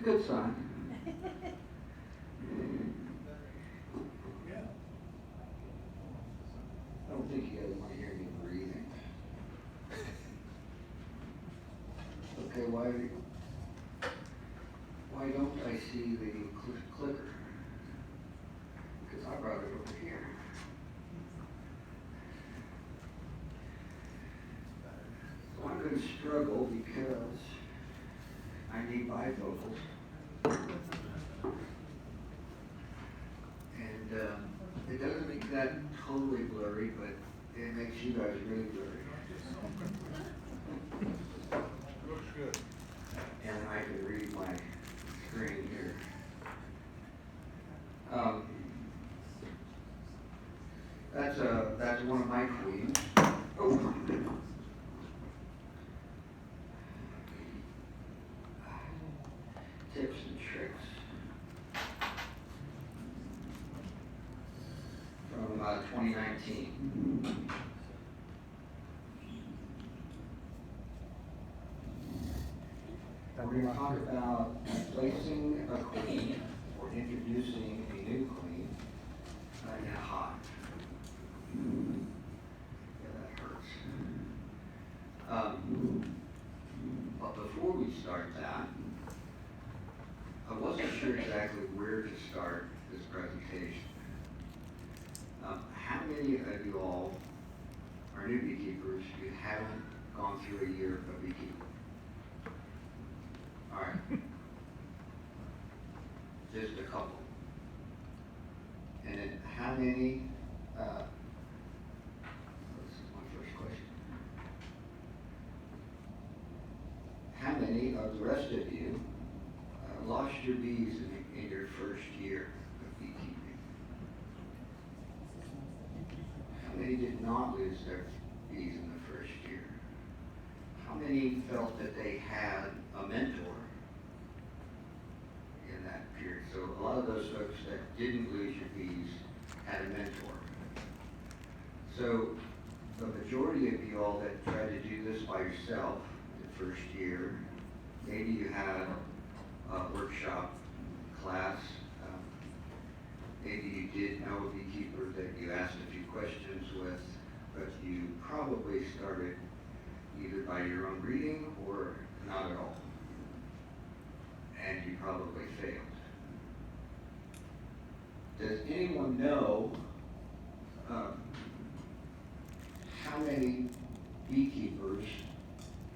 good sign. I don't think you guys want to hear me breathing. Okay, why don't I see the clicker? Because I brought it over here. So I'm going to struggle because I need bifocals. And it doesn't make that totally blurry, but it makes you guys really blurry. Looks good. And I can read my screen here. That's one of my queens. Oh. Tips and tricks from 2019. We're going to talk about placing a queen or introducing a new queen in a hive. Yeah, that hurts. But before we start that, I wasn't sure exactly where to start this presentation. How many of you all are new beekeepers who haven't gone through a year of beekeeping? All right. Just a couple. And then how many, this is my first question. How many of the rest of you lost your bees in your first year of beekeeping? How many did not lose their bees in the first year? How many felt that they had a mentor in that period? So a lot of those folks that didn't lose your bees had a mentor. So the majority of you all that tried to do this by yourself the first year, maybe you had a workshop class, maybe you did know a beekeeper that you asked a few questions with, but you probably started either by your own reading or not at all. And you probably failed. Does anyone know how many beekeepers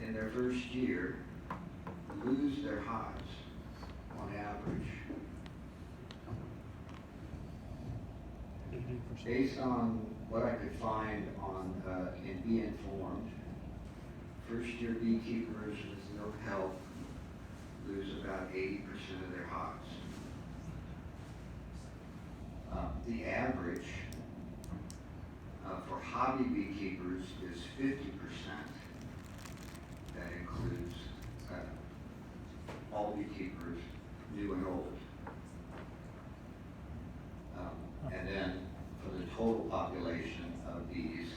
in their first year lose their hives on average? 80%. Based on what I could find on in Bee Informed, first-year beekeepers with no help lose about 80% of their hives. The average for hobby beekeepers is 50%. That includes all beekeepers, new and old. And then for the total population of bees,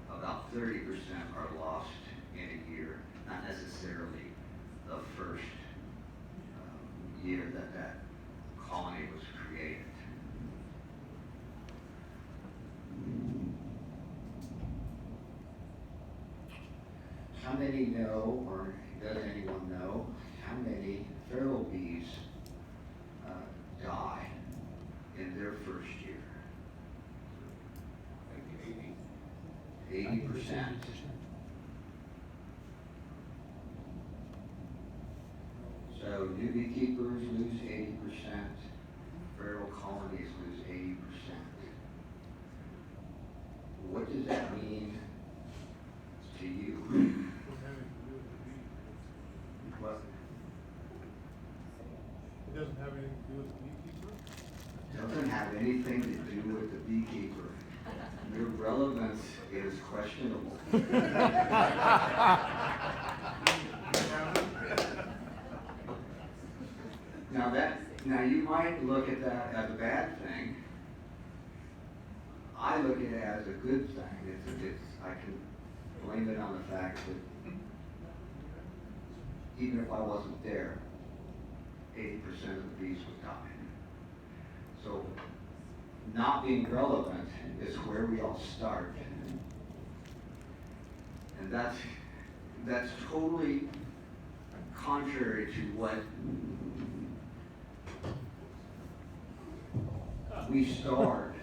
about 30% are lost in a year, not necessarily the first year that that colony was created. How many know, or does anyone know, how many feral bees die in their first year? 80%. So new beekeepers lose 80%, feral colonies lose 80%. What does that mean to you? What? It doesn't have anything to do with the beekeeper? Doesn't have anything to do with the beekeeper. Your relevance is questionable. Now you might look at that as a bad thing. I look at it as a good thing. I can blame it on the fact that even if I wasn't there, 80% of the bees would die. So not being relevant is where we all start. And that's totally contrary to what we start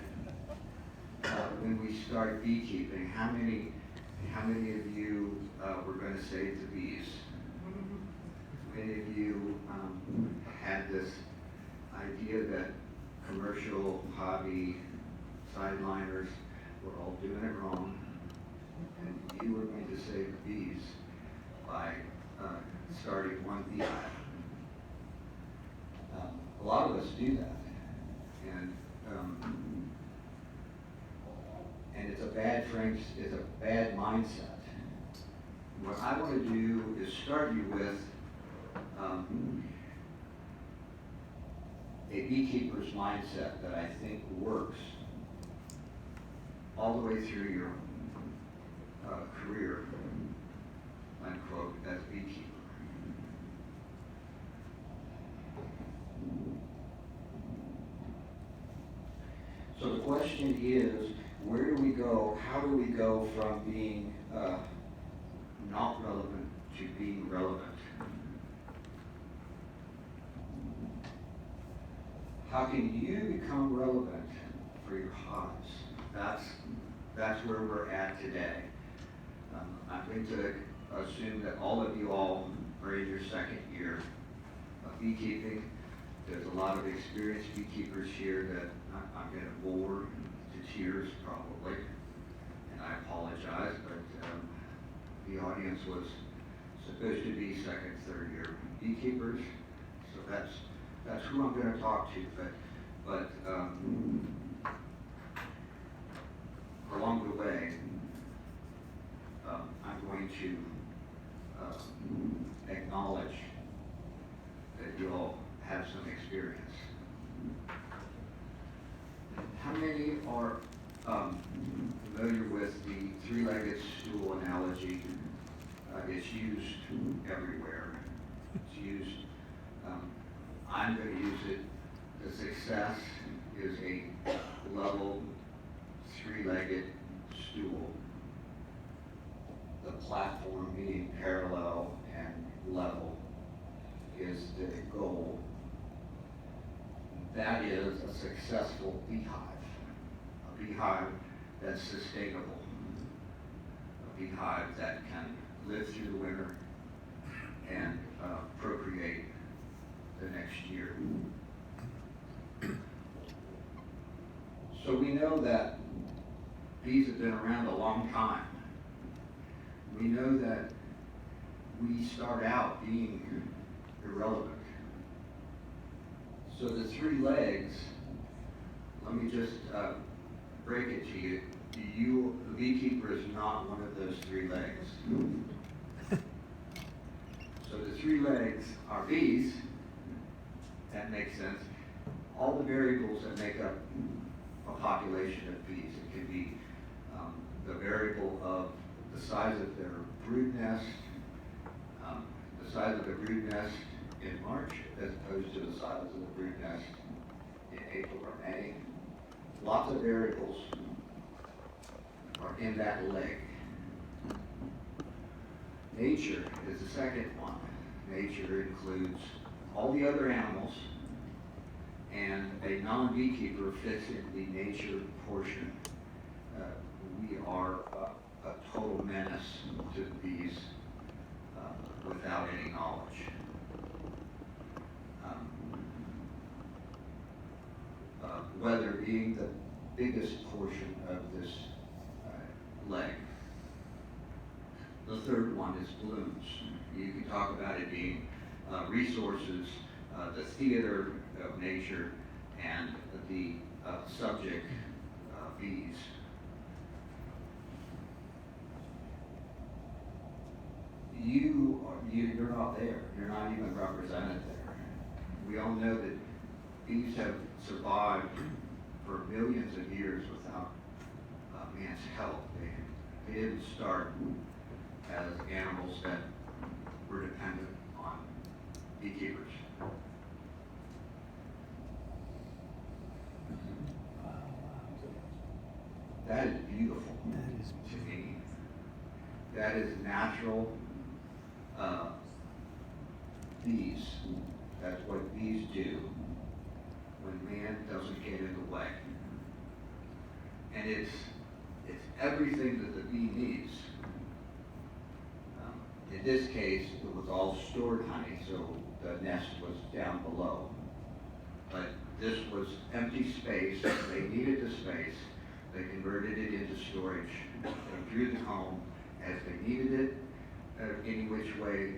when we start beekeeping. How many of you were going to save the bees? Many of you had this idea that commercial hobby sideliners were all doing it wrong, and you were going to save the bees by starting one beehive. A lot of us do that, and it's a bad mindset. What I want to do is start you with a beekeeper's mindset that I think works all the way through your career, unquote, as a beekeeper. So the question is, where do we go? How do we go from being not relevant to being relevant? How can you become relevant for your hives? That's where we're at today. I'm going to assume that all of you all are in your second year of beekeeping. There's a lot of experienced beekeepers here that I'm going to bore to tears probably, and I apologize, but the audience was supposed to be second, third year beekeepers, so that's who I'm going to talk to. But along the way, I'm going to acknowledge that you all have some experience. How many are familiar with the three-legged stool analogy? It's used everywhere. It's used, I'm going to use it. The success is a level three-legged stool. The platform being parallel and level is the goal. That is a successful beehive. A beehive that's sustainable. A beehive that can live through the winter and procreate the next year. So we know that bees have been around a long time. We know that we start out being irrelevant. So the three legs, let me just break it to you. The beekeeper is not one of those three legs. So the three legs are bees. That makes sense. All the variables that make up a population of bees. It can be the variable of the size of their brood nest, the size of the brood nest in March as opposed to the size of the brood nest in April or May. Lots of variables are in that leg. Nature is the second one. Nature includes all the other animals, and a non-beekeeper fits in the nature portion. We are a total menace to the bees without any knowledge. Weather being the biggest portion of this leg. The third one is blooms. You can talk about it being resources, the theater of nature, and the subject, bees. You're not there. You're not even represented there. We all know that bees have survived for millions of years without man's help. They didn't start as animals that were dependent on beekeepers. that is natural bees. That's what bees do when man doesn't get in the way. And it's everything that the bee needs. In this case, it was all stored honey, so the nest was down below. But this was empty space. They needed the space. They converted it into storage. They drew the comb as they needed it, any which way.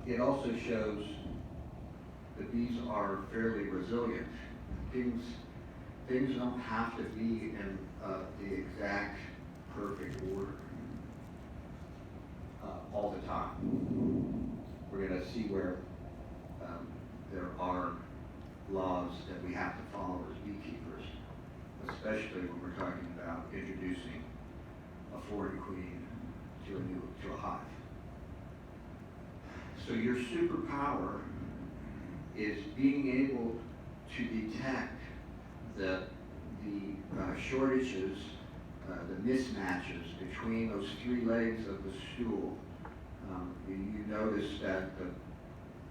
It also shows the bees are fairly resilient. Things don't have to be in the exact perfect order all the time. We're going to see where there are laws that we have to follow as beekeepers, especially when we're talking about introducing a foreign queen to a hive. So your superpower is being able to detect the shortages, the mismatches between those three legs of the stool. You notice that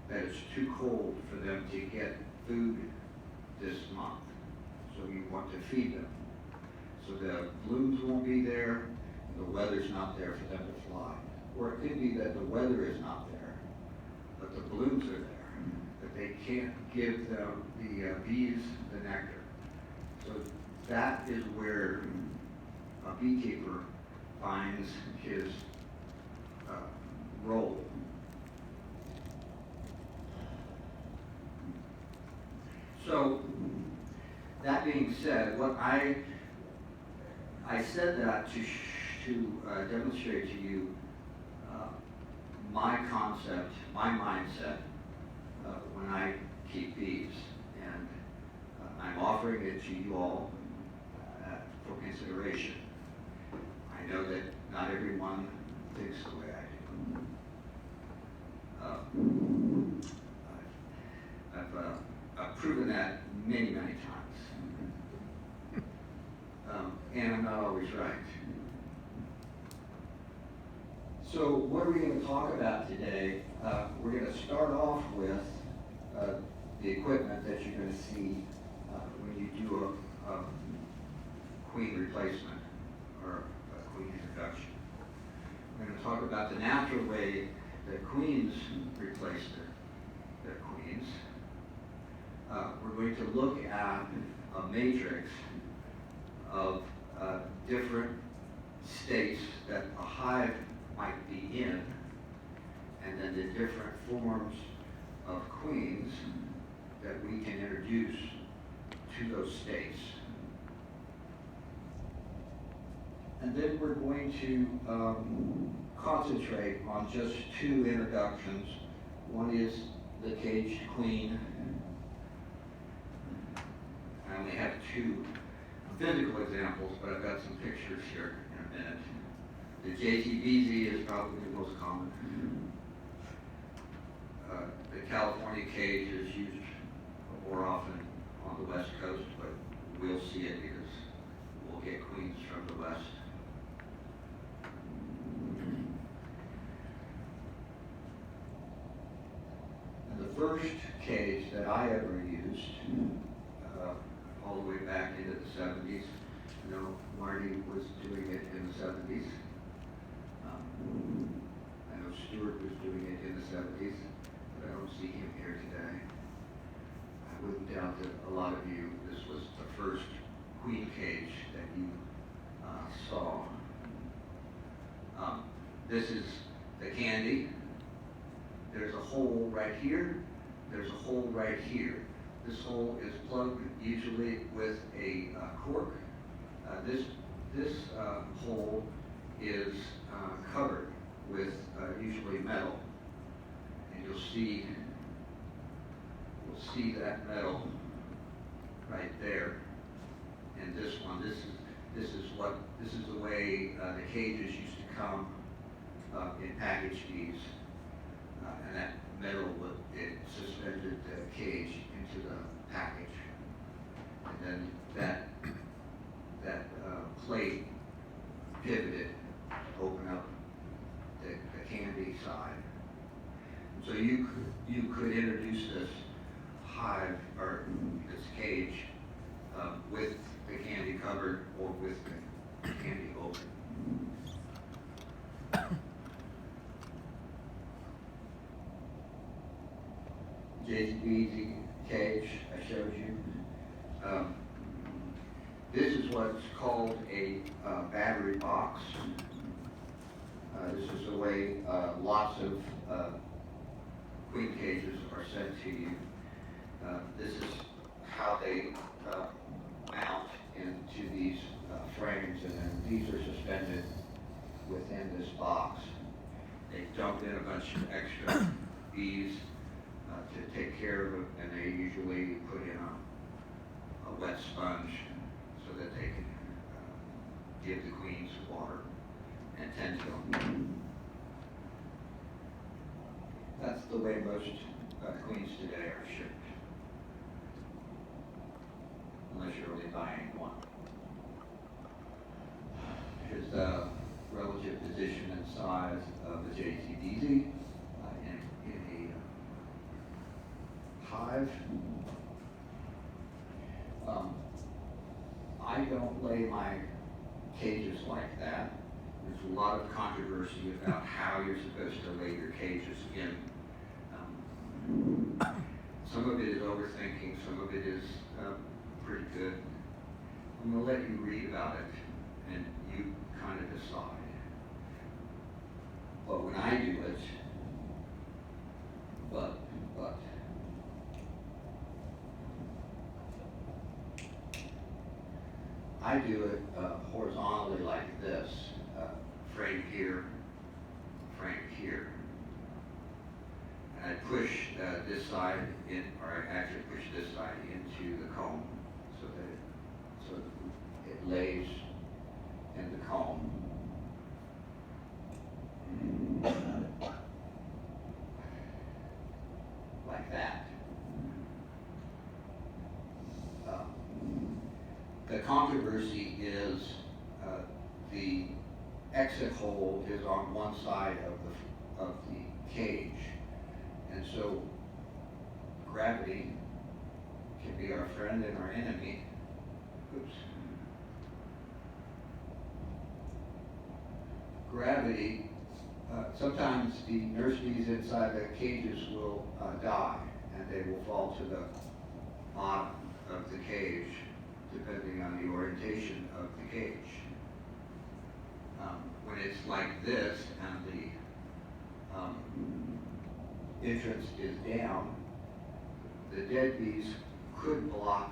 it's too cold for them to get food this month, so you want to feed them. So the blooms won't be there, the weather's not there for them to fly. Or it could be that the weather is not there, but the blooms are there, but they can't give them, the bees the nectar. So that is where a beekeeper finds his role. So that being said, what I said that to demonstrate to you my concept, my mindset when I keep bees, and I'm offering it to you all for consideration. I know that not everyone thinks the way I do. I've proven that many times. And I'm not always right. So what are we going to talk about today? We're going to start off with the equipment that you're going to see when you do a queen replacement or a queen introduction. We're going to talk about the natural way that queens replace their queens. We're going to look at a matrix of different states that a hive might be in, and then the different forms of queens that we can introduce to those states. And then we're going to concentrate on just two introductions. One is the caged queen. I only have two physical examples, but I've got some pictures here in a minute. The Jcdz is probably the most common. The California cage is used more often on the West Coast, but we'll see it because we'll get queens from the West. And the first cage that I ever used, all the way back into the 70s. I know Marty was doing it in the 70s. I know Stuart was doing it in the 70s, but I don't see him here today. I wouldn't doubt that a lot of you, this was the first queen cage that you saw. This is the candy. There's a hole right here. There's a hole right here. This hole is plugged usually with a cork. This hole is covered with usually metal, and you'll see that metal right there. And this one, this is the way the cages used to come in package bees, and that metal it suspended the cage into the package, and then that plate pivoted open up the candy side. So you could introduce this hive or this cage with the candy covered or with the candy open. Jcdz cage I showed you. This is what's called a battery box. This is the way lots of queen cages are sent to you. This is how they mount into these frames, and then these are suspended within this box. They dump in a bunch of extra bees to take care of it, and they usually put in a wet sponge so that they can give the queens water and tend to them. That's the way most queens today are shipped, unless you're only buying one. Here's the relative position and size of the Jcdz in a hive. I don't lay my cages like that. There's a lot of controversy about how you're supposed to lay your cages in. Some of it is overthinking, some of it is pretty good. I'm going to let you read about it and you kind of decide. But when I do it, I do it horizontally like this, frame here, frame here. And I push this side in, or I actually push this side into the comb so that it lays in the comb. Like that. The controversy is the exit hole is on one side of the cage, and so gravity can be our friend and our enemy. Oops. Gravity, sometimes the nurse bees inside the cages will die, and they will fall to the bottom of the cage, depending on the orientation of the cage. When it's like this and the entrance is down, the dead bees could block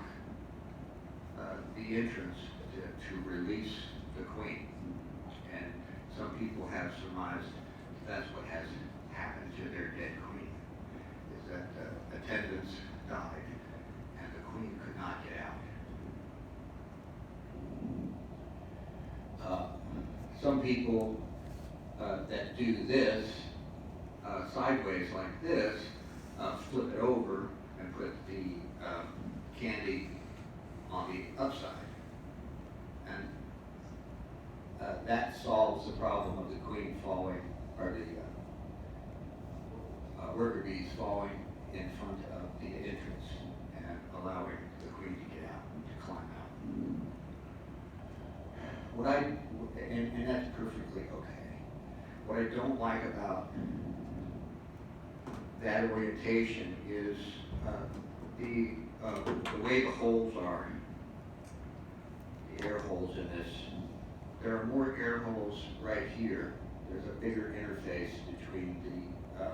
the entrance to release the queen. And some people have surmised that's what has happened to their dead queen, is that the attendants died and the queen could not get out. Some people that do this sideways like this, flip it over and put the candy on the upside. And that solves the problem of the queen falling, or the worker bees falling in front of the entrance and allowing the queen to get out, to climb out. And that's perfectly okay. What I don't like about that orientation is the way the holes are, the air holes in this. There are more air holes right here. There's a bigger interface between the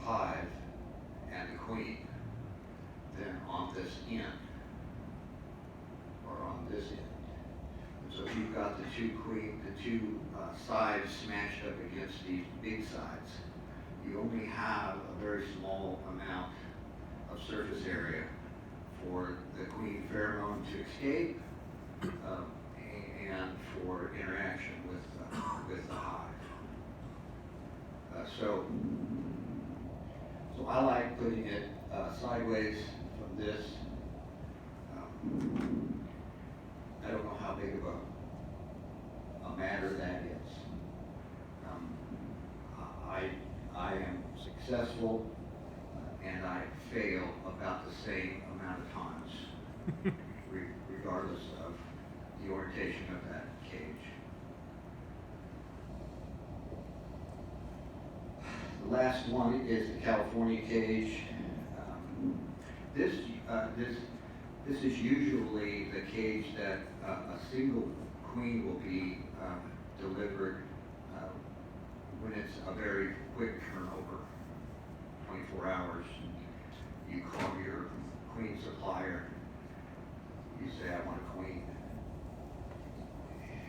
hive and the queen than on this end, or on this end. So if you've got the two sides smashed up against these big sides, you only have a very small amount of surface area for the queen pheromone to escape and for interaction with the hive. So I like putting it sideways from this. I don't know how big of a matter that is. I am successful and I fail about the same amount of times, regardless of the orientation of that cage. The last one is the California cage. This is usually the cage that a single queen will be delivered when it's a very quick turnover, 24 hours. You call your queen supplier, you say, I want a queen.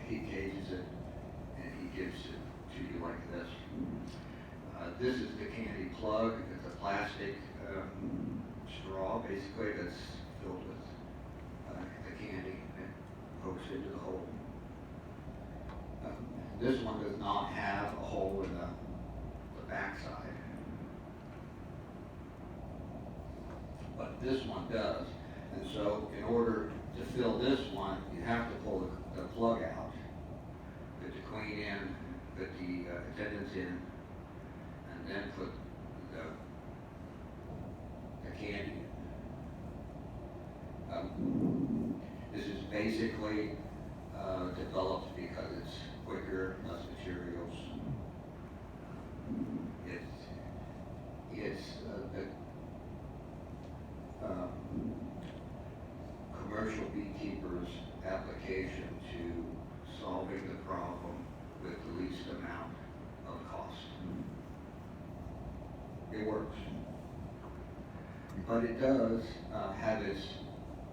He cages it and he gives it to you like this. This is the candy plug. It's a plastic straw, basically, that's filled with the candy and pokes into the hole. This one does not have a hole in the backside, but this one does. And so in order to fill this one, you have to pull the plug out, put the queen in, put the attendants in, and then put the candy in. This is basically developed because it's quicker, less materials. It's the commercial beekeeper's application to solving the problem with the least amount of cost. It works. But it does have its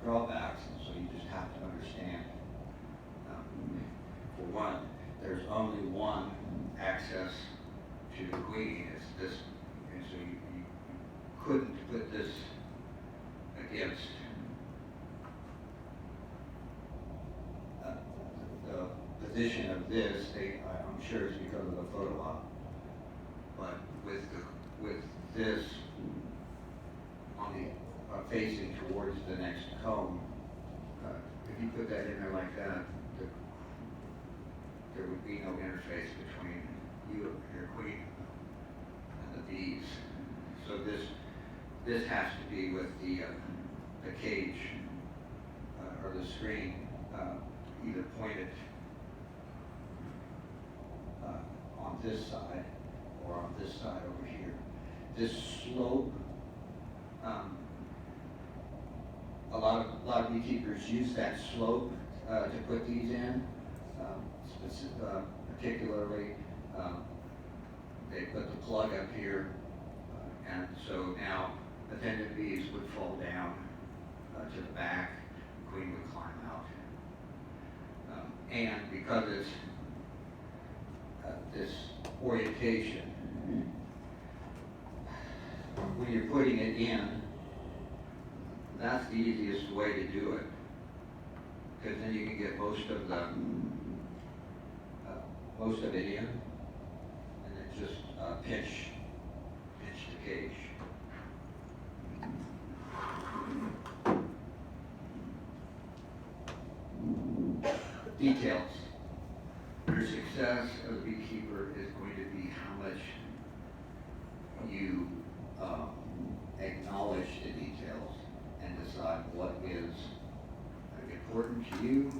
drawbacks, and so you just have to understand. For one, there's only one access to the queen. It's this, and so you couldn't put this against the position of this. I'm sure it's because of the photo op, but with this on the facing towards the next comb, if you put that in there like that, there would be no interface between you and your queen and the bees. So this has to be with the cage or the screen either pointed on this side or on this side over here. This slope, a lot of beekeepers use that slope to put these in. Particularly, they put the plug up here, and so now attendant bees would fall down to the back, the queen would climb out. And because it's this orientation, when you're putting it in, that's the easiest way to do it, because then you can get most of it in, and then just pinch the cage. Details. Your success as a beekeeper is going to be how much you acknowledge the details and decide what is important to you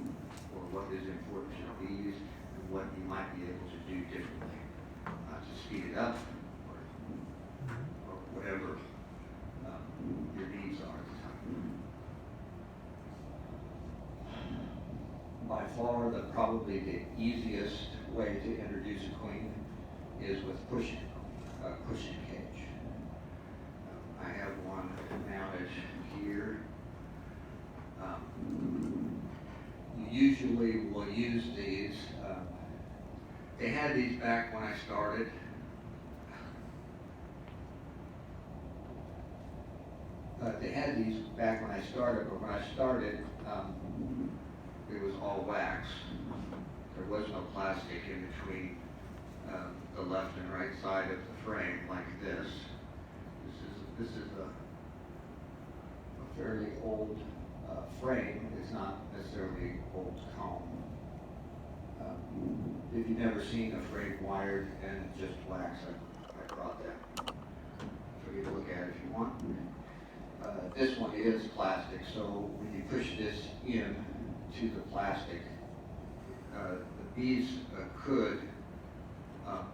or what is important to the bees and what you might be able to do differently to speed it up or whatever your needs are at the time. By far, probably the easiest way to introduce a queen is with pushing cage. I have one mounted here. You usually will use these. They had these back when I started. But when I started, it was all wax. There was no plastic in between the left and right side of the frame like this. This is a fairly old frame. It's not necessarily old comb. If you've never seen a frame wired and just wax, I brought that for you to look at if you want. This one is plastic, so when you push this in to the plastic, the bees could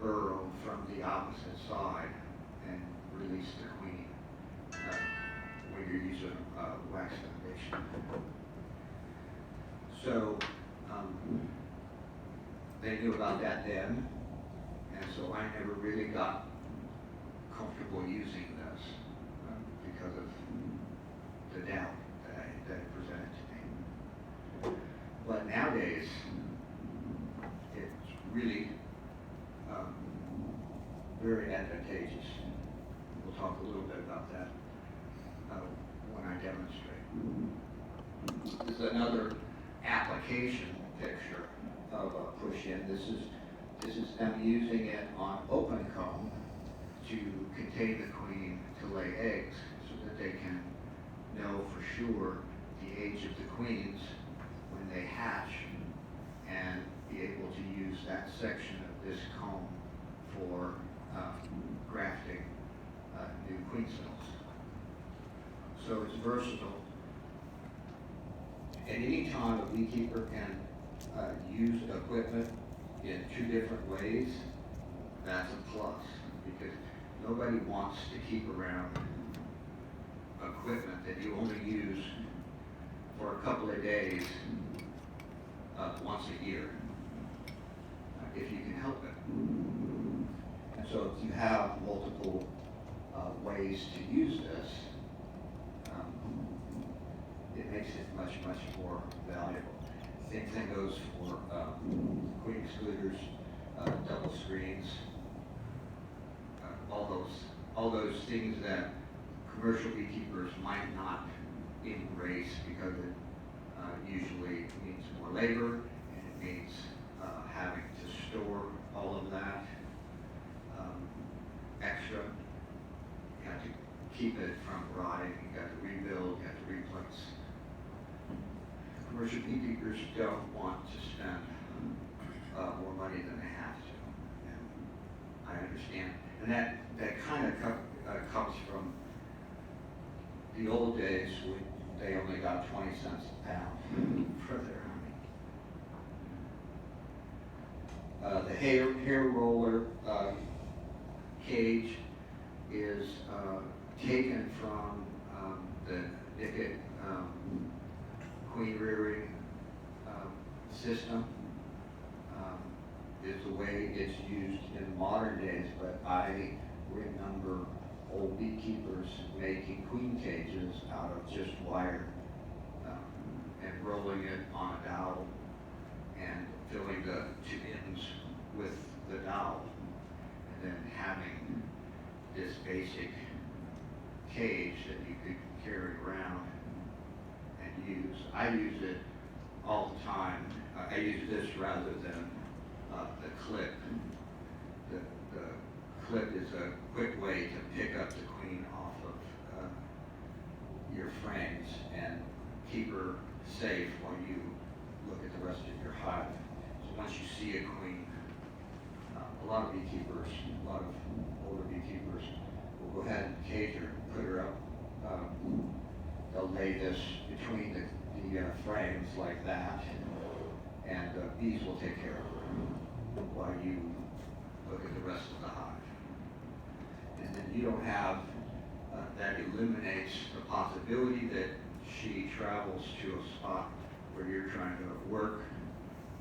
burrow from the opposite side and release the queen when you're using wax foundation. So they knew about that then, and so I never really got comfortable using this because of the doubt that it presented to me. But nowadays, it's really very advantageous. We'll talk a little bit about that when I demonstrate. This is another application picture of a push-in. This is them using it on open comb to contain the queen to lay eggs so that they can know for sure the age of the queens when they hatch and be able to use that section of this comb for grafting new queen cells. So it's versatile. And any time a beekeeper can use equipment in two different ways, that's a plus, because nobody wants to keep around equipment that you only use for a couple of days once a year, if you can help it. And so if you have multiple ways to use this, it makes it much, much more valuable. Same thing goes for queen excluders, double screens, all those things that commercial beekeepers might not embrace because it usually means more labor and it means having to store all of that extra. You have to keep it from rotting, you got to rebuild, you have to replace. Commercial beekeepers don't want to spend more money than they have to, and I understand. And that kind of comes from the old days when they only got 20 cents a pound for their honey. The hair roller cage is taken from the Nicket queen rearing system. Is the way it's used in modern days, but I remember old beekeepers making queen cages out of just wire and rolling it on a dowel and filling the two ends with the dowel and then having this basic cage that you could carry around and use. I use it all the time. I use this rather than the clip. The clip is a quick way to pick up the queen off of your frames and keep her safe while you look at the rest of your hive. So once you see a queen, a lot of beekeepers, a lot of older beekeepers will go ahead and cage her, put her up. They'll lay this between the frames like that, and bees will take care of her while you look at the rest of the hive. And then you don't have, that eliminates the possibility that she travels to a spot where you're trying to work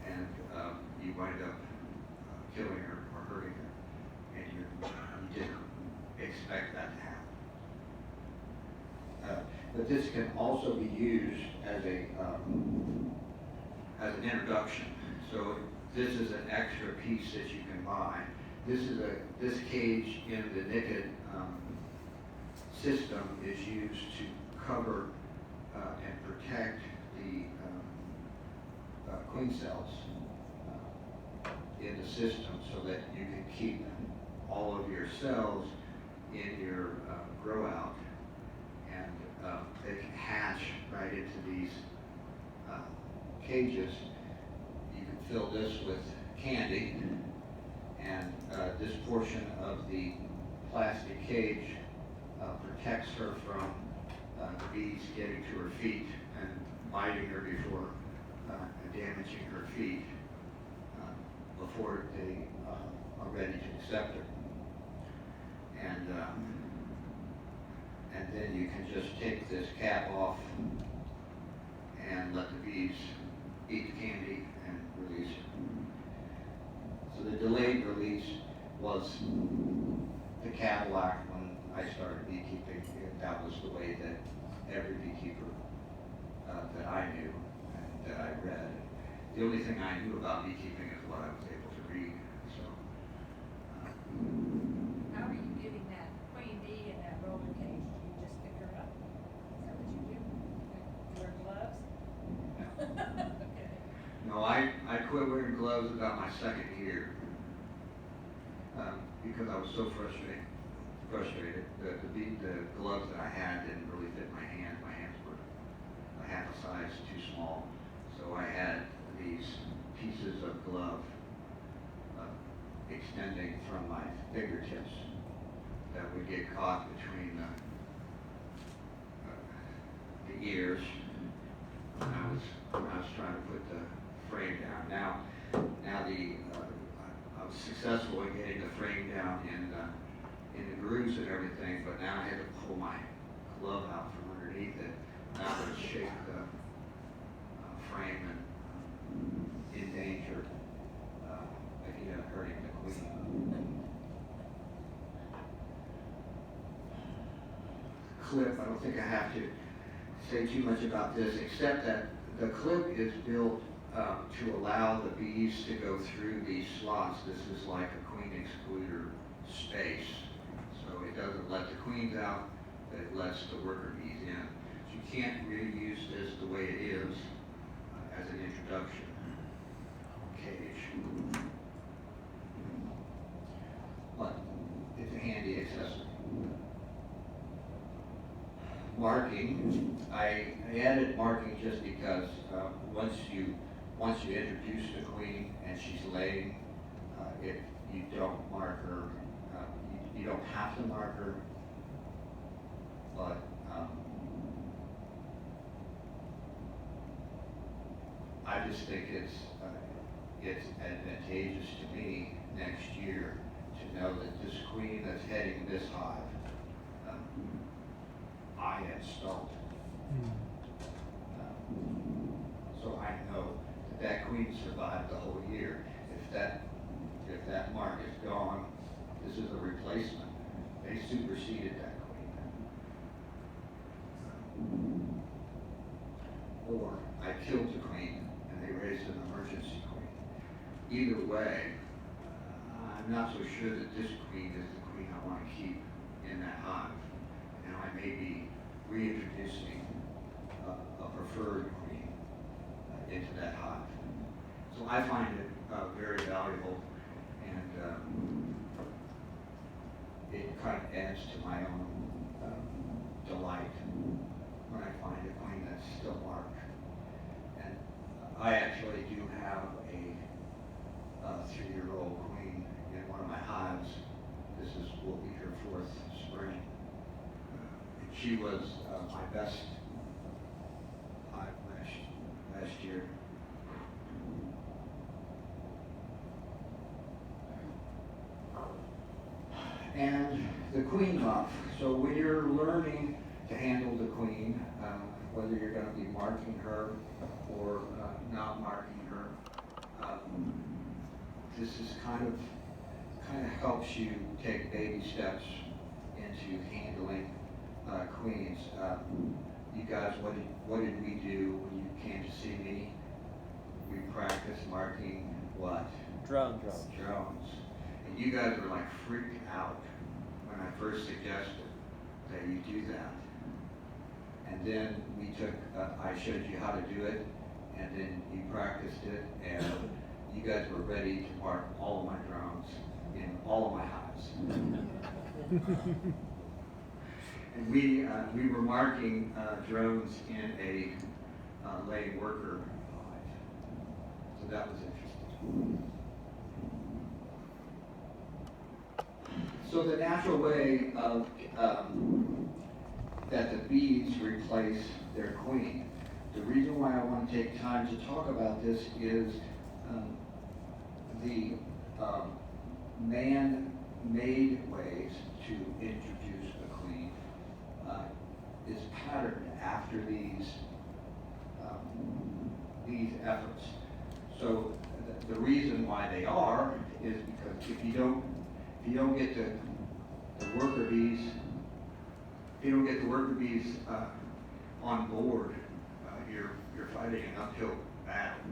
and you wind up killing her or hurting her, and you didn't expect that to happen. But this can also be used as an introduction. So this is an extra piece that you can buy. This cage in the Nicket system is used to cover and protect the queen cells in the system so that you can keep all of your cells in your grow out, and they can hatch right into these cages. You can fill this with candy, and this portion of the plastic cage protects her from the bees getting to her feet and biting her before damaging her feet before they are ready to accept her. And then you can just take this cap off and let the bees eat the candy and release her. So the delayed release was the Cadillac when I started beekeeping. That was the way that every beekeeper that I knew and that I read. The only thing I knew about beekeeping is what I was able to read. So. How are you getting that queen bee in that roller cage? Do you just pick her up? Is that what you do? You wear gloves? Okay. No, I quit wearing gloves about my second year because I was so frustrated. The gloves that I had didn't really fit my hands. My hands were a half a size too small. So I had these pieces of glove extending from my fingertips that would get caught between the ears when I was trying to put the frame down. Now I was successful in getting the frame down in the grooves and everything, but now I had to pull my glove out from underneath it. That would shake the frame and endanger again hurting the queen. Clip, I don't think I have to say too much about this, except that the clip is built to allow the bees to go through these slots. This is like a queen excluder space. So it doesn't let the queens out, but it lets the worker bees in. So you can't really use this the way it is as an introduction cage. But it's a handy accessory. Marking, I added marking just because once you introduce the queen and she's laying, if you don't mark her, you don't have to mark her, but I just think it's advantageous to me next year to know that this queen that's heading this hive, I installed. So I know that queen survived the whole year. If that mark is gone, this is a replacement. They superseded that queen. Or I killed the queen and they raised an emergency queen. Either way, I'm not so sure that this queen is the queen I want to keep in that hive. And I may be reintroducing a preferred queen into that hive. So I find it very valuable, and it kind of adds to my own delight when I find a queen that's still marked. And I actually do have a 3-year-old queen in one of my hives. This will be her 4th spring. And she was my best hive last year. And the queen muff. So when you're learning to handle the queen, whether you're going to be marking her or not marking her, this is kind of helps you take baby steps into handling queens. You guys, what did we do when you came to see me? We practiced marking what? Drones. And you guys were like freaked out when I first suggested that you do that. And then I showed you how to do it, and then you practiced it, and you guys were ready to mark all of my drones in all of my hives. And we were marking drones in a laying worker hive. So that was interesting. So the natural way of that the bees replace their queen. The reason why I want to take time to talk about this is the man-made ways to introduce a queen is patterned after these efforts. So the reason why they are is because if you don't get the worker bees, on board, you're fighting an uphill battle.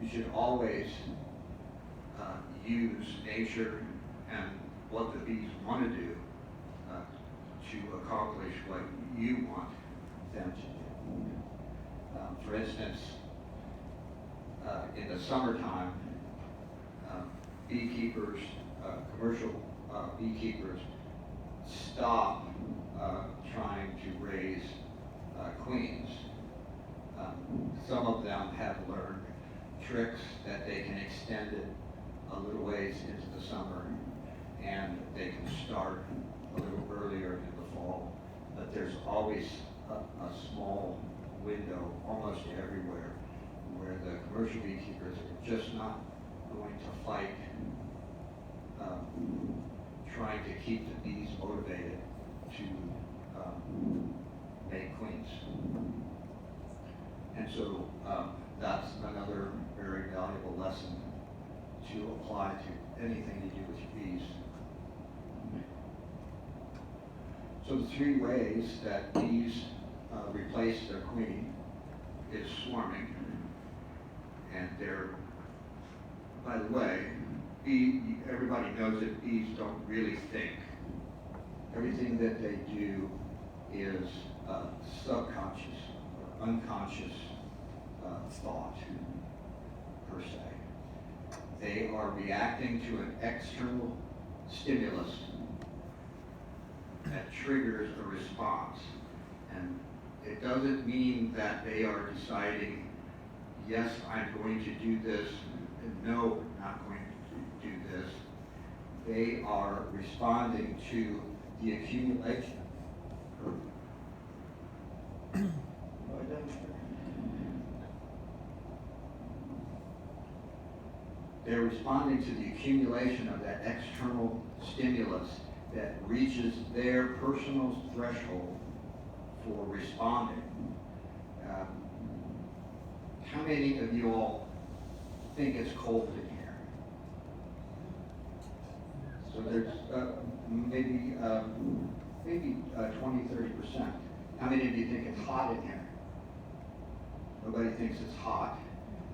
You should always use nature and what the bees want to do to accomplish what you want them to do. For instance, in the summertime, beekeepers, commercial beekeepers, stop trying to raise queens. Some of them have learned tricks that they can extend it a little ways into the summer, and they can start a little earlier in the fall. But there's always a small window almost everywhere where the commercial beekeepers are just not going to fight trying to keep the bees motivated to make queens. And so that's another very valuable lesson to apply to anything you do with your bees. So the three ways that bees replace their queen is swarming. And they're, by the way, everybody knows that bees don't really think. Everything that they do is subconscious or unconscious thought, per se. They are reacting to an external stimulus that triggers a response. And it doesn't mean that they are deciding, yes, I'm going to do this, and no, I'm not going to do this. They are responding to the accumulation. They're responding to the accumulation of that external stimulus that reaches their personal threshold for responding. How many of you all think it's cold in here? So there's maybe 20-30%. How many of you think it's hot in here? Nobody thinks it's hot.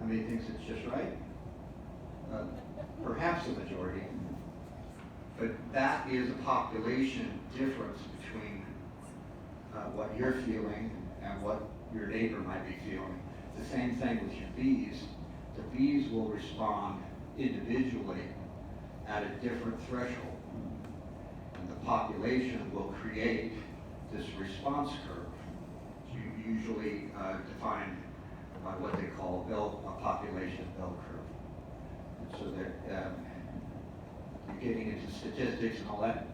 How many thinks it's just right? Perhaps the majority. But that is a population difference between what you're feeling and what your neighbor might be feeling. The same thing with your bees. The bees will respond individually at a different threshold. And the population will create this response curve, usually defined by what they call a population bell curve. And so they're getting into statistics and all that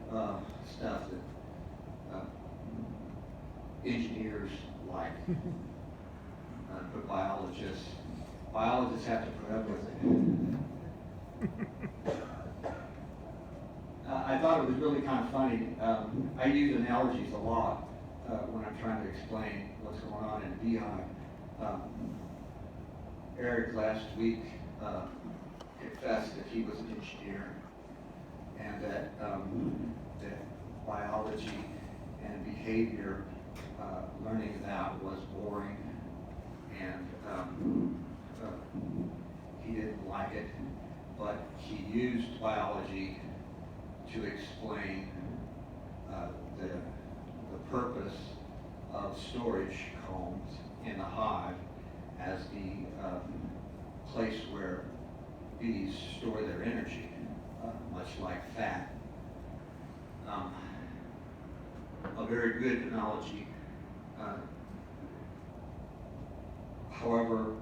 stuff that engineers like, but biologists have to put up with it. I thought it was really kind of funny. I use analogies a lot when I'm trying to explain what's going on in a beehive. Eric last week confessed that he was an engineer, and that biology and behavior, learning that was boring, and he didn't like it, but he used biology to explain the purpose of storage combs in the hive as the place where bees store their energy, much like fat. A very good analogy. However,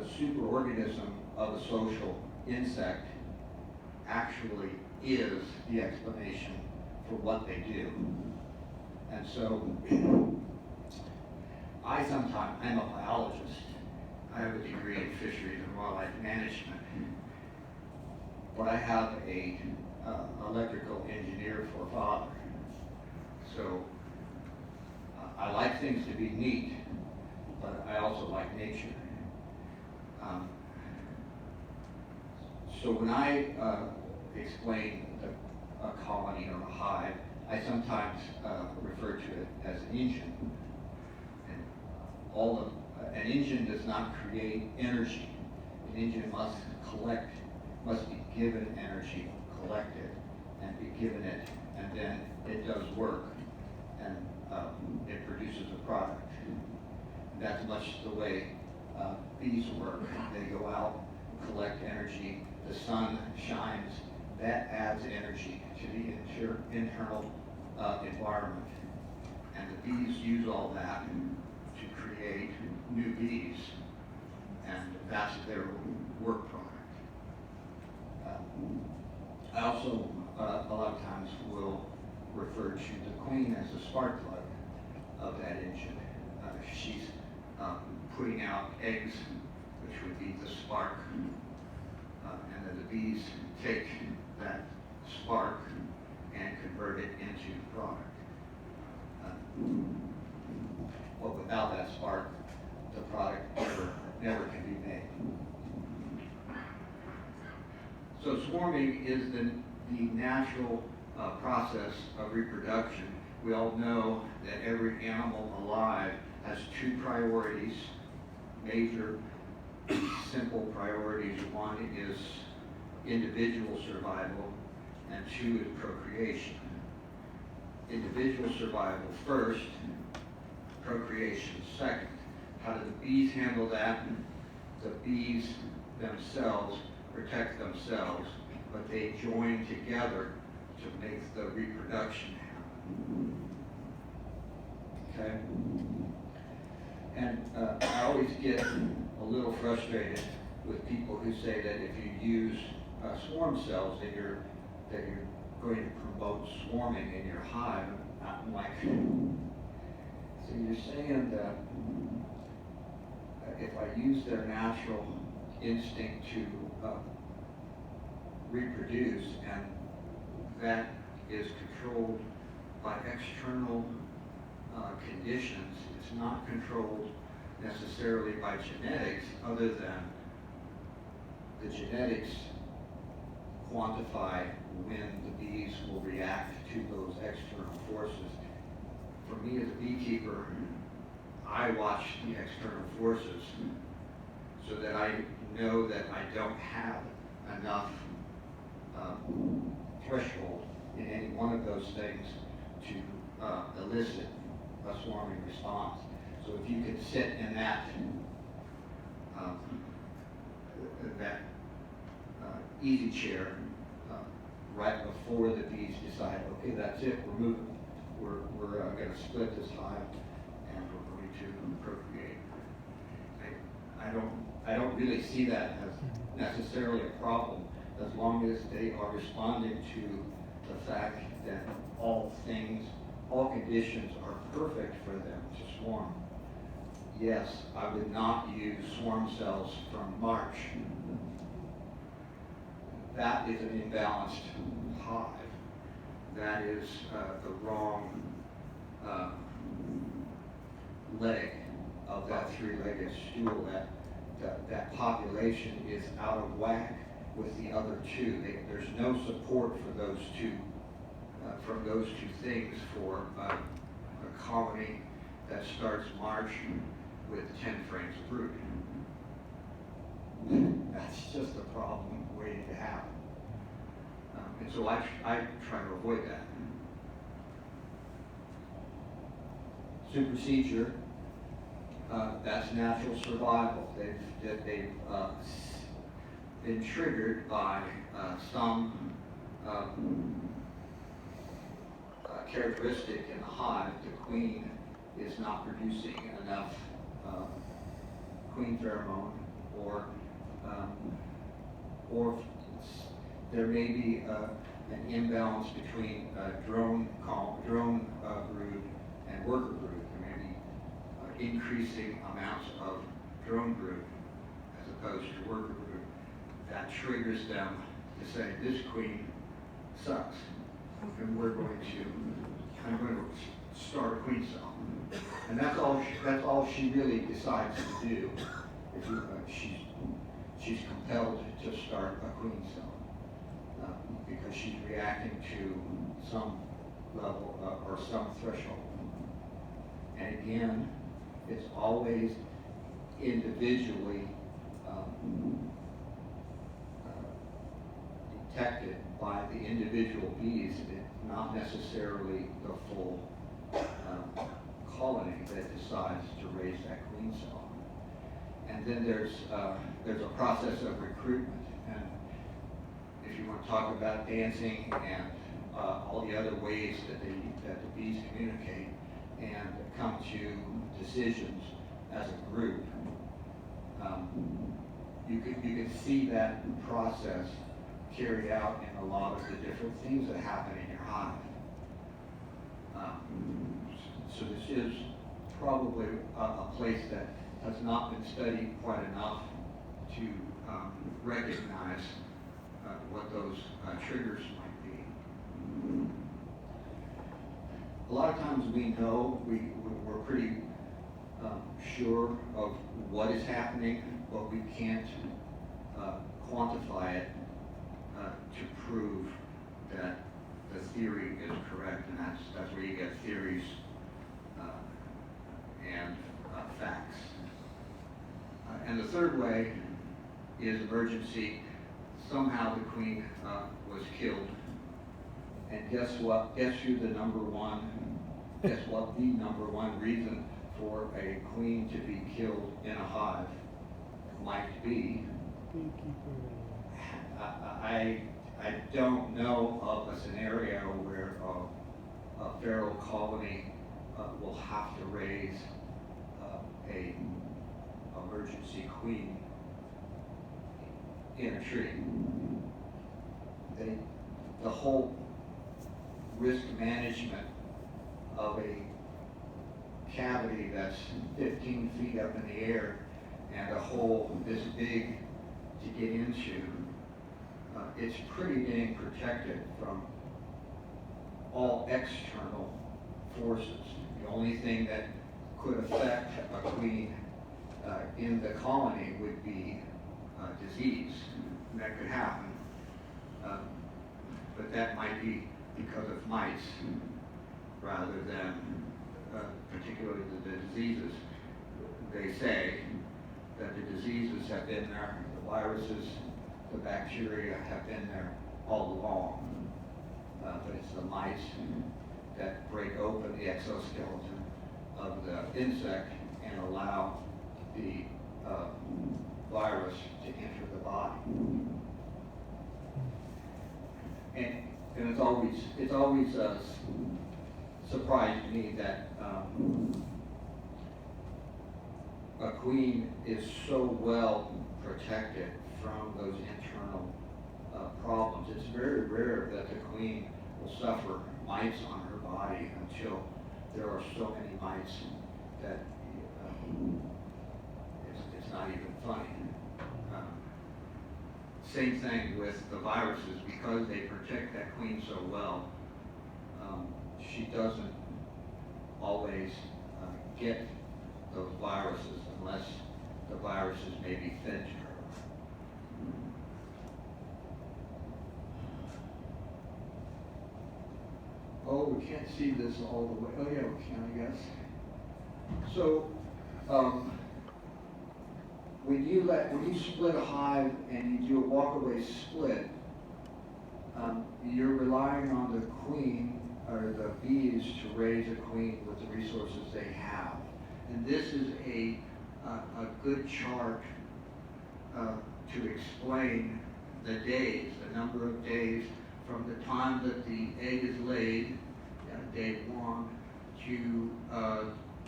the superorganism of a social insect actually is the explanation for what they do. And so, I'm a biologist. I have a degree in fisheries and wildlife management. But I have a electrical engineer for a father. So I like things to be neat, but I also like nature. So when I explain a colony or a hive, I sometimes refer to it as an engine. And an engine does not create energy. An engine must be given energy, collect it, and be given it, and then it does work, and it produces a product. And that's much the way bees work. They go out, collect energy, the sun shines, that adds energy to the internal environment. And the bees use all that to create new bees, and that's their work product. I also, a lot of times, will refer to the queen as the spark plug of that engine. She's putting out eggs, which would be the spark, and then the bees take that spark and convert it into product. Well, without that spark, the product never can be made. So swarming is the natural process of reproduction. We all know that every animal alive has two priorities, major, simple priorities. One is individual survival, and two is procreation. Individual survival first, procreation second. How do the bees handle that? The bees themselves protect themselves, but they join together to make the reproduction happen. Okay? And I always get a little frustrated with people who say that if you use swarm cells, that you're going to promote swarming in your hive. I'm like, so you're saying that if I use their natural instinct to reproduce, and that is controlled by external conditions, it's not controlled necessarily by genetics, other than the genetics quantify when the bees will react to those external forces. For me as a beekeeper, I watch the external forces so that I know that I don't have enough threshold in any one of those things to elicit a swarming response. So if you could sit in that easy chair right before the bees decide, okay, that's it, we're moving. We're going to split this hive, and we're going to procreate. I don't really see that as necessarily a problem, as long as they are responding to the fact that all conditions are perfect for them to swarm. Yes, I would not use swarm cells from March. That is an imbalanced hive. That is the wrong leg of that three-legged stool. That population is out of whack with the other two. There's no support for those two, from those two things for a colony that starts March with 10 frames of brood. That's just a problem waiting to happen. And so I try to avoid that. Supersedure, that's natural survival. They've been triggered by some characteristic in the hive. The queen is not producing enough queen pheromone, or or there may be an imbalance between drone brood and worker brood. There may be increasing amounts of drone brood as opposed to worker brood. That triggers them to say, this queen sucks, and I'm going to start a queen cell. And that's all she really decides to do. She's compelled to start a queen cell because she's reacting to some level or some threshold. And again, it's always individually detected by the individual bees, not necessarily the full colony that decides to raise that queen cell. And then there's a process of recruitment. And if you want to talk about dancing and all the other ways that the bees communicate and come to decisions as a group, you can see that process carried out in a lot of the different things that happen in your hive. So this is probably a place that has not been studied quite enough to recognize what those triggers might be. A lot of times we know, we're pretty sure of what is happening, but we can't quantify it to prove that the theory is correct, and that's where you get theories and facts. And the third way is emergency. Somehow the queen was killed, and guess what? Guess who the number one? Guess what the number one reason for a queen to be killed in a hive might be? I don't know of a scenario where a feral colony will have to raise a emergency queen in a tree. The whole risk management of a cavity that's 15 feet up in the air and a hole this big to get into, it's pretty dang protected from all external forces. The only thing that could affect a queen in the colony would be disease. That could happen, but that might be because of mites rather than particularly the diseases. They say that the diseases have been there, the viruses, the bacteria have been there all along, but it's the mites that break open the exoskeleton of the insect and allow the virus to enter the body. And it's always surprised me that a queen is so well protected from those internal problems. It's very rare that the queen will suffer mites on her body until there are so many mites that it's not even funny. Same thing with the viruses, because they protect that queen so well, she doesn't always get those viruses unless the viruses may be fed to her. Oh, we can't see this all the way. Oh yeah, we can, I guess. So, when you split a hive and you do a walk-away split, you're relying on the queen or the bees to raise a queen with the resources they have. And this is a good chart to explain the days, the number of days from the time that the egg is laid, day 1, to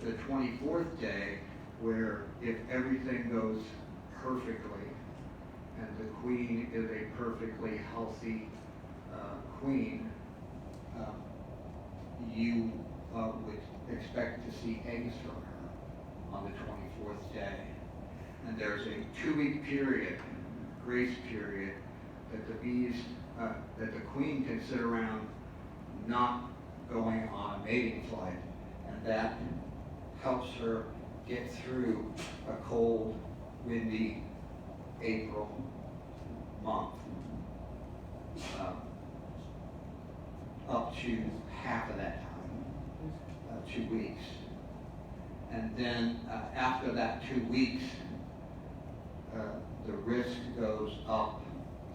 the 24th day, where if everything goes perfectly, and the queen is a perfectly healthy queen, you would expect to see eggs from her on the 24th day. And there's a 2-week period, grace period, that the bees, that the queen can sit around not going on a mating flight, and that helps her get through a cold, windy April month, up to half of that time, 2 weeks. And then after that 2 weeks, the risk goes up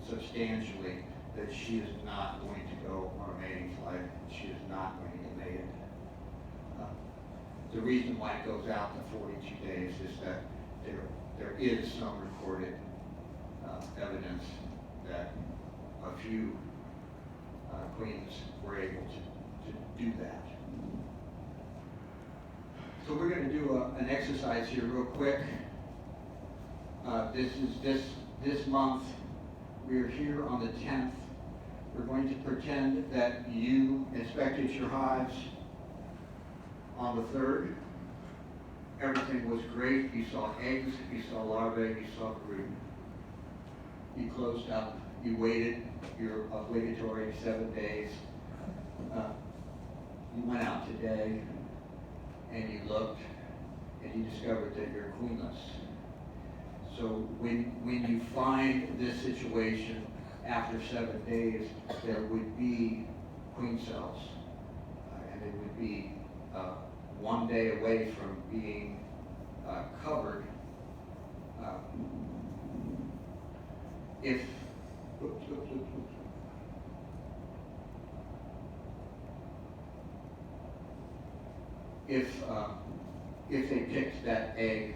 substantially that she is not going to go on a mating flight. She is not going to get mated. The reason why it goes out to 42 days is that there is some recorded evidence that a few queens were able to do that. So we're going to do an exercise here real quick. This month, we're here on the 10th. We're going to pretend that you inspected your hives on the 3rd. Everything was great. You saw eggs, you saw larvae, you saw brood. You closed up, you waited your obligatory 7 days. You went out today and you looked and you discovered that you're queenless. So when you find this situation after 7 days, there would be queen cells, and it would be 1 day away from being covered. If they picked that egg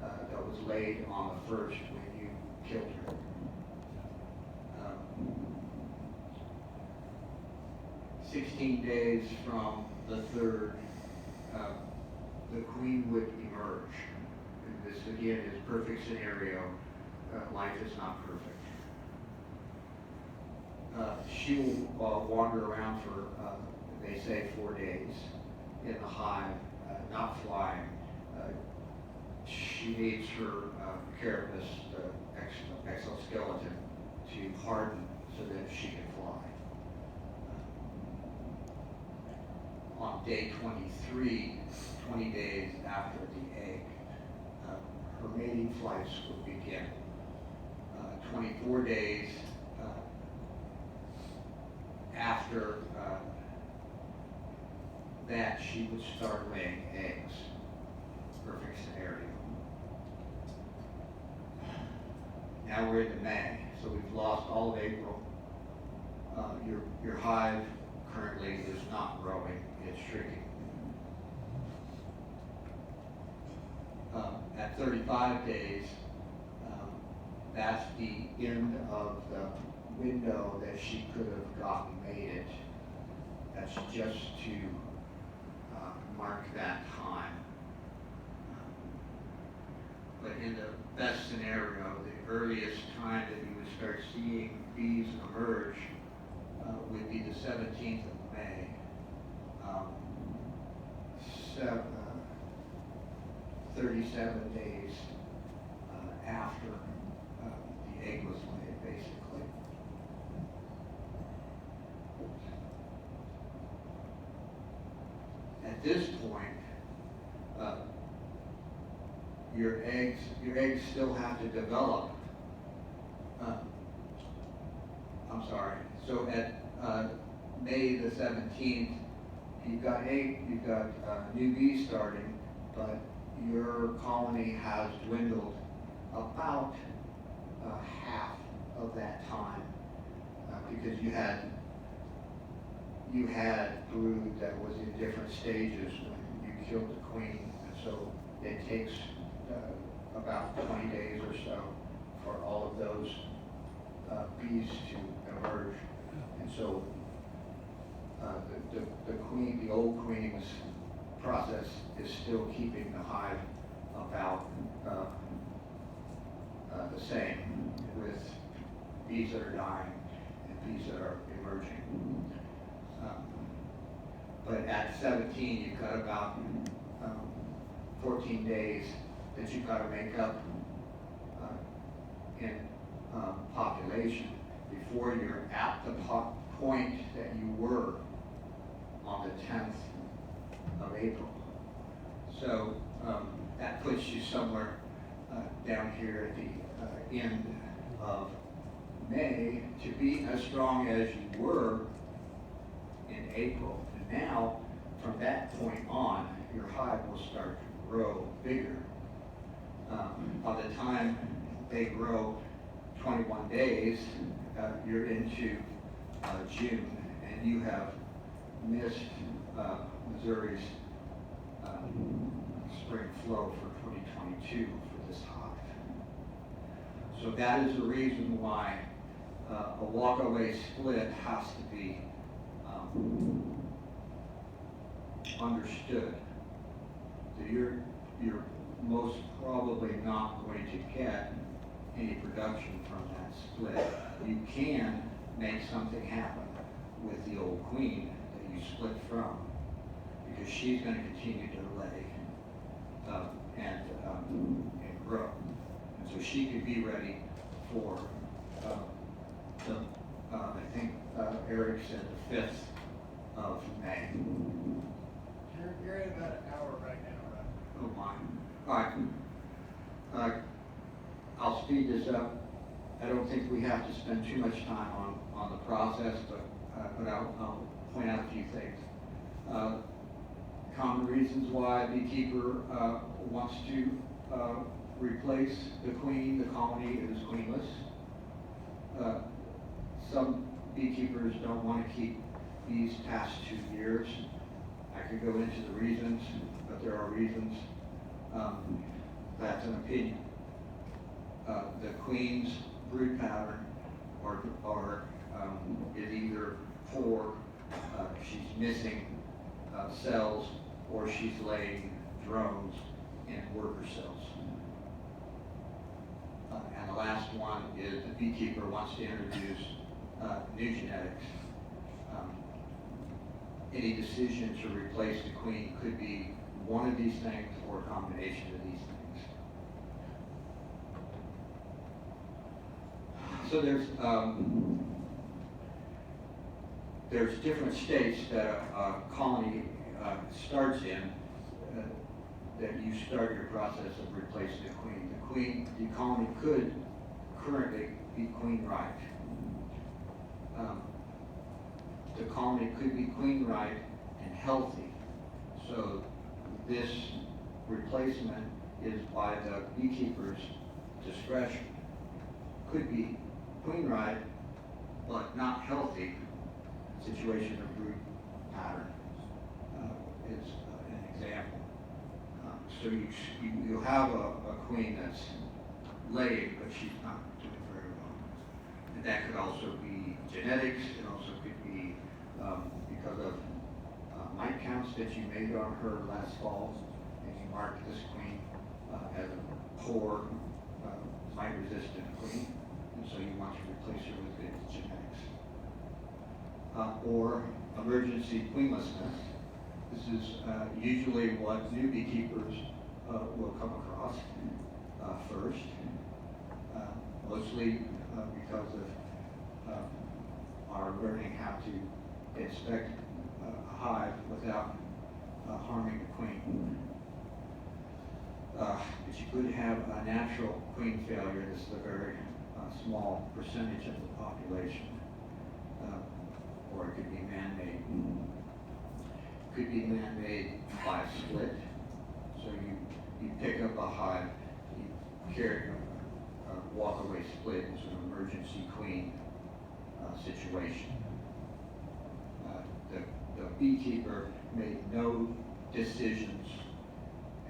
that was laid on the 1st when you killed her. 16 days from the 3rd, the queen would emerge. And this again is perfect scenario. Life is not perfect. She will wander around for, they say, 4 days in the hive, not flying. She needs her carapace, the exoskeleton, to harden so that she can fly. On day 23, 20 days after the egg, her mating flights would begin. 24 days after that, she would start laying eggs. Perfect scenario. Now we're into May, so we've lost all of April. Your hive currently is not growing, it's shrinking. At 35 days, that's the end of the window that she could have gotten mated. That's just to mark that time. But in the best scenario, the earliest time that you would start seeing bees emerge would be the 17th of May. 37 days after the egg was laid, basically. At this point, your eggs still have to develop. I'm sorry. So at May the 17th, you've got new bees starting, but your colony has dwindled about half of that time because you had brood that was in different stages when you killed the queen, and so it takes about 20 days or so for all of those bees to emerge, and so the old queen's process is still keeping the hive about the same with bees that are dying and bees that are emerging. But at 17, you've got about 14 days that you've got to make up in population before you're at the point that you were on the 10th of April. So that puts you somewhere down here at the end of May to be as strong as you were in April. And now, from that point on, your hive will start to grow bigger. By the time they grow 21 days, you're into June, and you have missed Missouri's spring flow for 2022 for this hive. So that is the reason why a walk-away split has to be understood. So you're most probably not going to get any production from that split. You can make something happen with the old queen that you split from, because she's going to continue to lay and grow. And so she could be ready for I think Eric said the 5th of May. You're at about an hour right now, right? Oh my. All right. I'll speed this up. I don't think we have to spend too much time on the process, but I'll point out a few things. Common reasons why a beekeeper wants to replace the queen. The colony is queenless. Some beekeepers don't want to keep bees past 2 years. I could go into the reasons, but there are reasons. That's an opinion. The queen's brood pattern is either poor, she's missing cells, or she's laying drones in worker cells. And the last one is the beekeeper wants to introduce new genetics. Any decision to replace the queen could be one of these things or a combination of these things. So there's different states that a colony starts in that you start your process of replacing the queen. The colony could currently be queen right. The colony could be queen right and healthy. So this replacement is by the beekeeper's discretion. Could be queen right, but not healthy. Situation of brood pattern is an example. So you have a queen that's laying, but she's not doing very well. And that could also be genetics. It also could be because of mite counts that you made on her last fall, and you marked this queen as a poor, mite-resistant queen, and so you want to replace her with good genetics. Or emergency queenlessness. This is usually what new beekeepers will come across first, mostly because of our learning how to inspect a hive without harming the queen. But you could have a natural queen failure. This is a very small percentage of the population. Or it could be man-made. Could be man-made by a split. So you pick up a hive, you carry a walk-away split as an emergency queen situation. The beekeeper made no decisions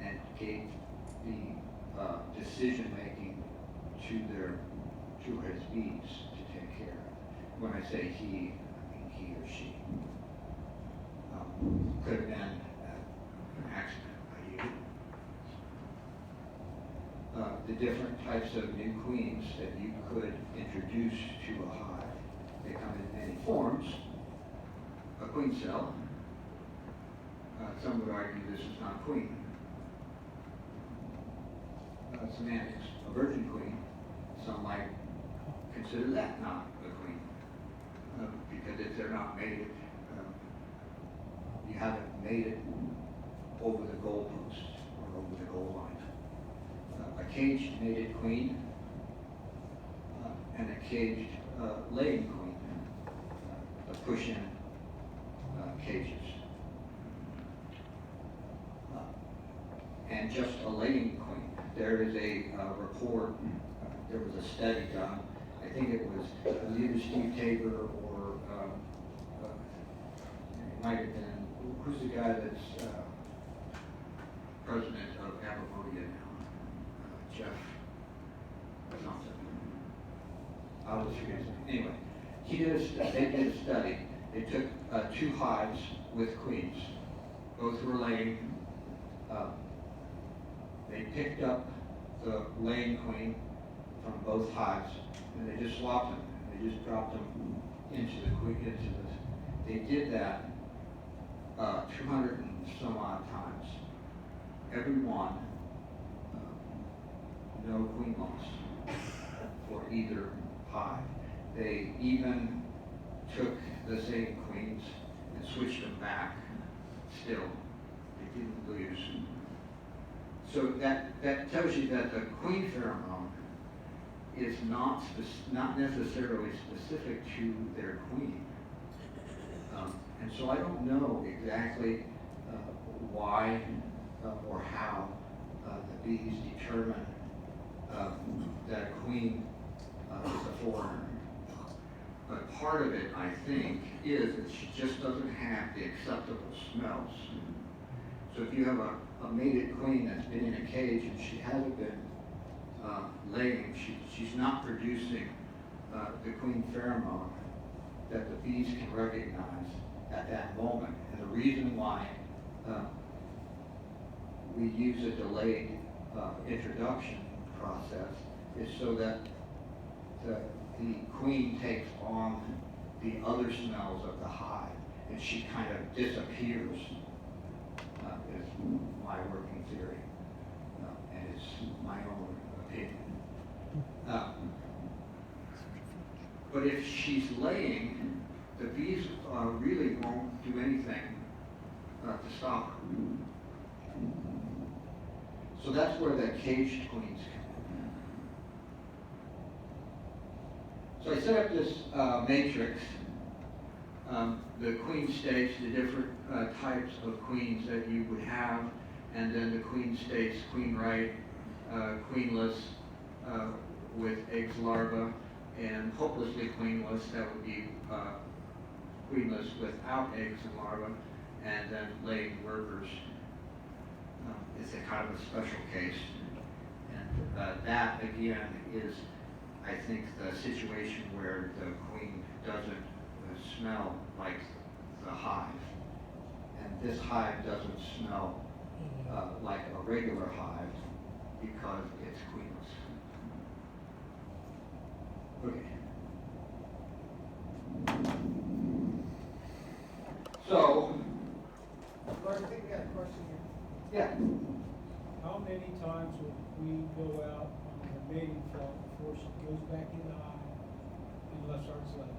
and gave the decision-making to his bees to take care of. When I say he or she. Could have been an accident by you. The different types of new queens that you could introduce to a hive. They come in many forms. A queen cell. Some would argue this is not a queen. Semantics. A virgin queen. Some might consider that not a queen. Because if they're not mated, you haven't made it over the goalpost or over the goal line. A caged mated queen and a caged laying queen. The push-in cages. And just a laying queen. There is a report, there was a study done, I think it was either Steve Tabor or it might have been, who's the guy that's president of Abermodia now? Jeff something. I was forgetting. Anyway, they did a study. They took 2 hives with queens. Both were laying. They picked up the laying queen from both hives, and they just swapped them. They just dropped them into the queen. They did that 200 and some odd times. Every one, no queen loss for either hive. They even took the same queens and switched them back. Still, they didn't lose. So that tells you that the queen pheromone is not necessarily specific to their queen. And so I don't know exactly why or how the bees determine that a queen is a foreigner. But part of it, I think, is that she just doesn't have the acceptable smells. So if you have a mated queen that's been in a cage and she hasn't been laying, she's not producing the queen pheromone that the bees can recognize at that moment. And the reason why we use a delayed introduction process is so that the queen takes on the other smells of the hive and she kind of disappears, is my working theory, and it's my own opinion. But if she's laying, the bees really won't do anything to stop her. So that's where the caged queens come in. So I set up this matrix. The queen states, the different types of queens that you would have, and then the queen states, queen right, queenless with eggs, larvae, and hopelessly queenless, that would be queenless without eggs and larvae, and then laying workers. It's a kind of a special case. And that, again, is, I think, the situation where the queen doesn't smell like the hive. And this hive doesn't smell like a regular hive because it's queenless. Okay. So, Mark, I think we got a question here. yeah. How many times will we go out on the mating flight before she goes back in the hive and left starts laying?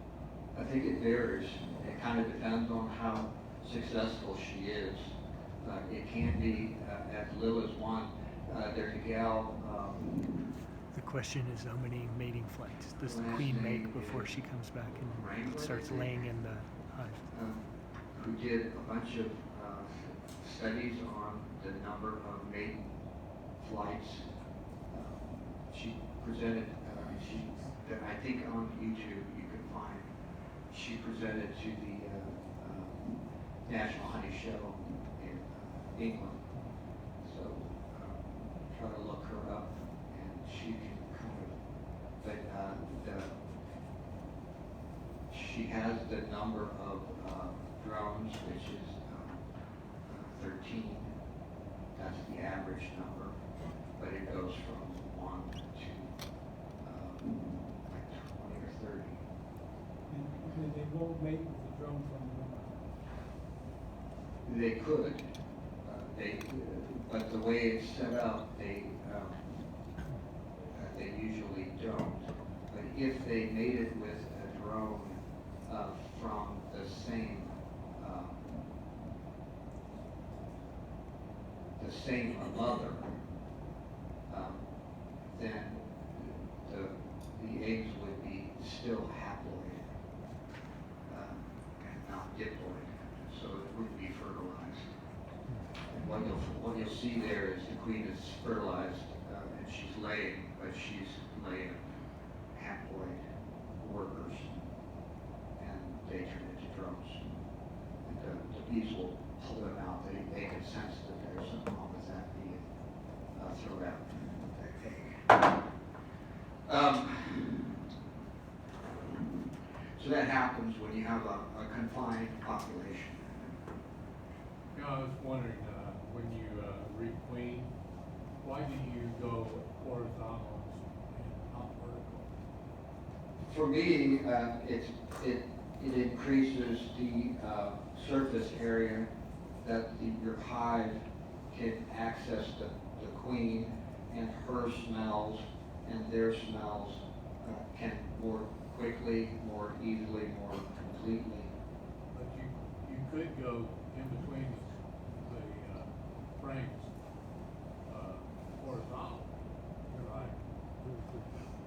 I think it varies. It kind of depends on how successful she is. It can be as little as one. There's a gal. The question is how many mating flights does the queen make before she comes back and starts laying in the hive? Who did a bunch of studies on the number of mating flights. She presented, I think on YouTube you can find, she presented to the National Honey Show in England. So try to look her up and she can kind of, but she has the number of drones, which is 13. That's the average number, but it goes from 1 to then they won't mate with the drone from the window. They could, but the way it's set up, they usually don't. But if they mated with a drone from the same mother, then the eggs would be still haploid and not diploid, so it wouldn't be fertilized. And what you'll see there is the queen is fertilized and she's laying, but she's laying haploid workers, and they turn into drones. And the bees will pull them out. They can sense that there's something wrong with that bee and throw out that egg. So that happens when you have a confined population. You know, I was wondering, when you requeen, why do you go horizontal and not vertical? For me, it increases the surface area that your hive can access the queen, and her smells and their smells can more quickly, more easily, more completely. But you could go in between the frames, horizontal, you're right.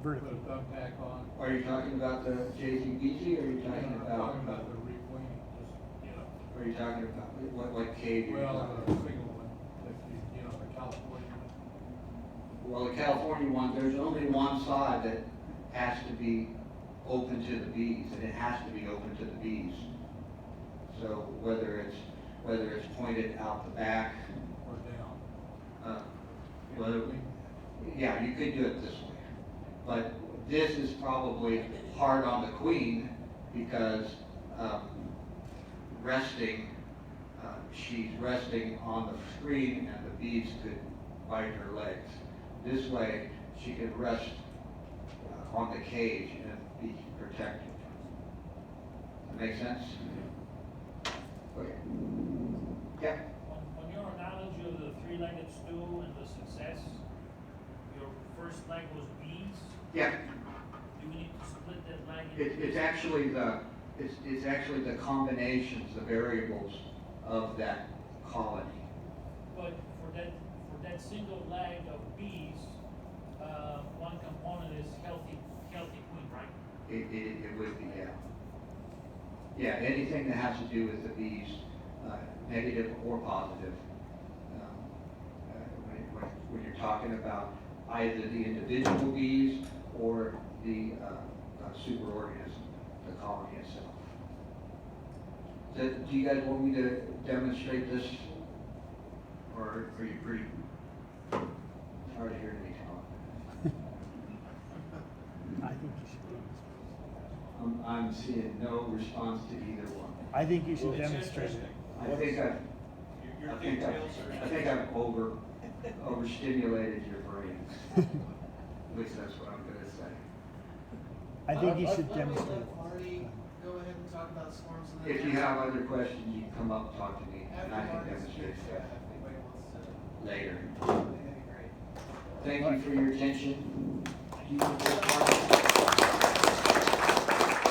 Vertical. Put a thumbtack on. Are you talking about the Jcdz, or are you talking I'm about? talking about the requeening, just, you know. Are you talking about what cave you're Well, talking the about? single one, if you know, the California one. Well, the California one, there's only one side that has to be open to the bees, and it has to be open to the bees. So whether it's pointed out the back, Or down. whether, yeah, you could do it this way. But this is probably hard on the queen because she's resting on the screen and the bees could bite her legs. This way, she could rest on the cage and be protected. That make sense? Okay. Yeah. On your analogy of the three-legged stool and the success, your first leg was bees. Yeah. Do we need to split that leg into? It's actually the combinations, the variables of that colony. But for that single leg of bees, one component is healthy queen, right? It would be, yeah. Yeah, anything that has to do with the bees, negative or positive. When you're talking about either the individual bees or the superorganism, the colony itself. Do you guys want me to demonstrate this? Or are you pretty tired of hearing me talk? I think you should demonstrate. I'm seeing no response to either one. I think you should It's demonstrate it. interesting. I think I've overstimulated your brains. At least that's what I'm gonna say. I think you should Let me demonstrate let it. Marty go ahead and talk about swarms and then. If you have other questions, you can come up and talk to me, and I can After Marty demonstrate speaks, that if anybody wants to, later. that'd be great. Thank you for your attention.